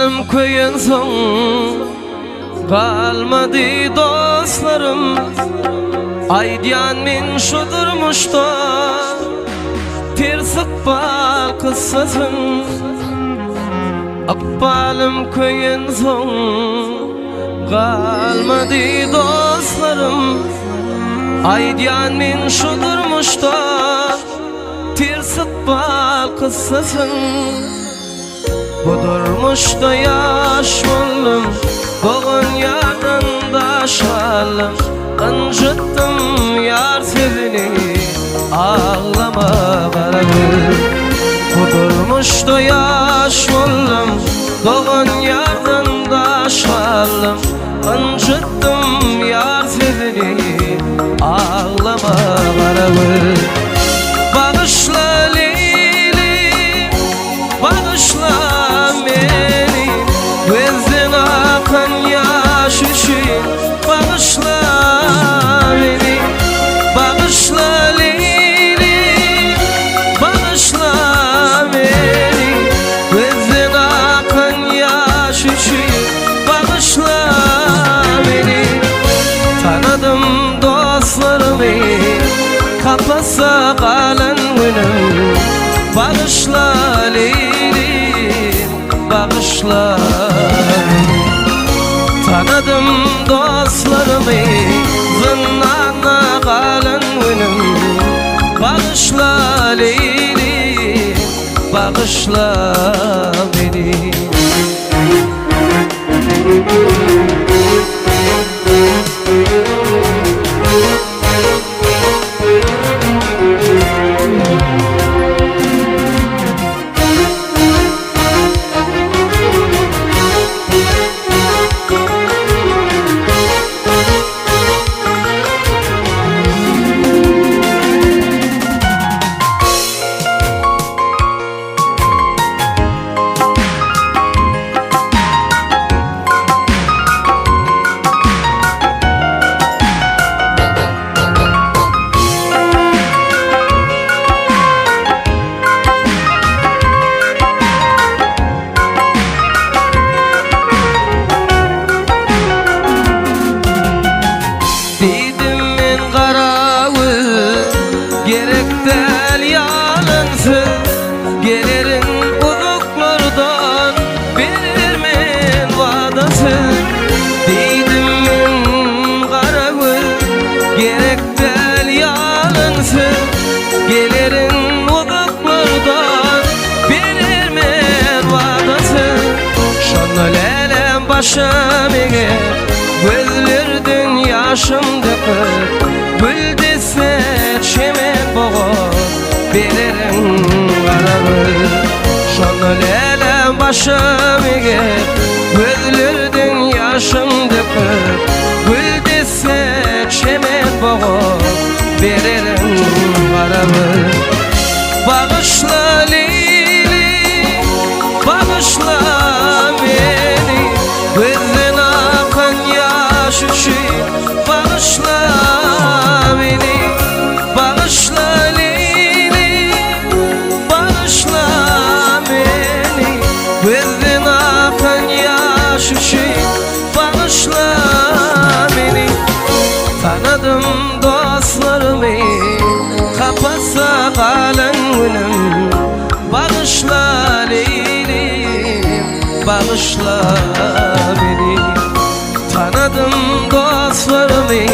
Balım koyun son kalmadı dostlarım. Aydiyan min şudurmuşta Tirsik bal kıssasın. Balım koyun son kalmadı dostlarım. Aydiyan min şudurmuşta Tirsik bal kıssasın. Budurmuşda yaş buldum, bugün yanında şalım. Incittim yar sevini, ağlama baradır. Budurmuşda yaş buldum, bugün yanında şalım. Incittim yar sevini, ağlama baradır. Bağışla Leyli, bağışla beni, gözden akan yaş için bağışla beni. Bağışla Leyli, bağışla beni, gözden akan yaş için bağışla beni. Tanıdım dostlarımı, kapasa kalan günüm. Bağışla Leylim, bağışla beni. Tanıdım dostlarımı, zınnana kalan günüm. Bağışla Leylim, bağışla beni. Gelirin uzaklardan bilirmen vadası. Deydim men kara gül, gerek del yalansın. Gelirin uzaklardan bilirmen vadası. Şonu lelem başım eğer, gözlerden yaşım dökür. Gül dese çemen boğar, bilirim kararı. Şonu lelem başım eğer, gözlerden yaşım dökür. Gül dese çemen boğar, bilirim kararı. Bağışla Leyli, bağışla beni, gözden akan yaş için bağışla beni. Bağışla Leyli, bağışla beni, gözden akan yaş için bağışla beni. Tanıdım dostlarımı, kapasa kalan günüm. Bağışla Leylim, bağışla beni. Tanıdım dostlarımı,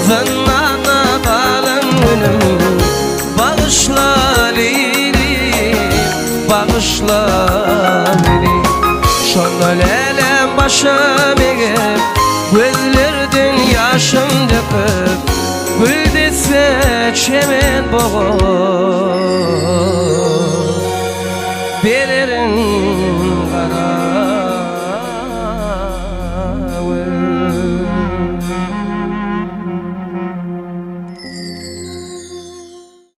zannana kalan günüm. Bağışla Leylim, bağışla beni. Şonu lelem başım eğer, gözlerden yaşım döküp. Gül dese çemen boğar,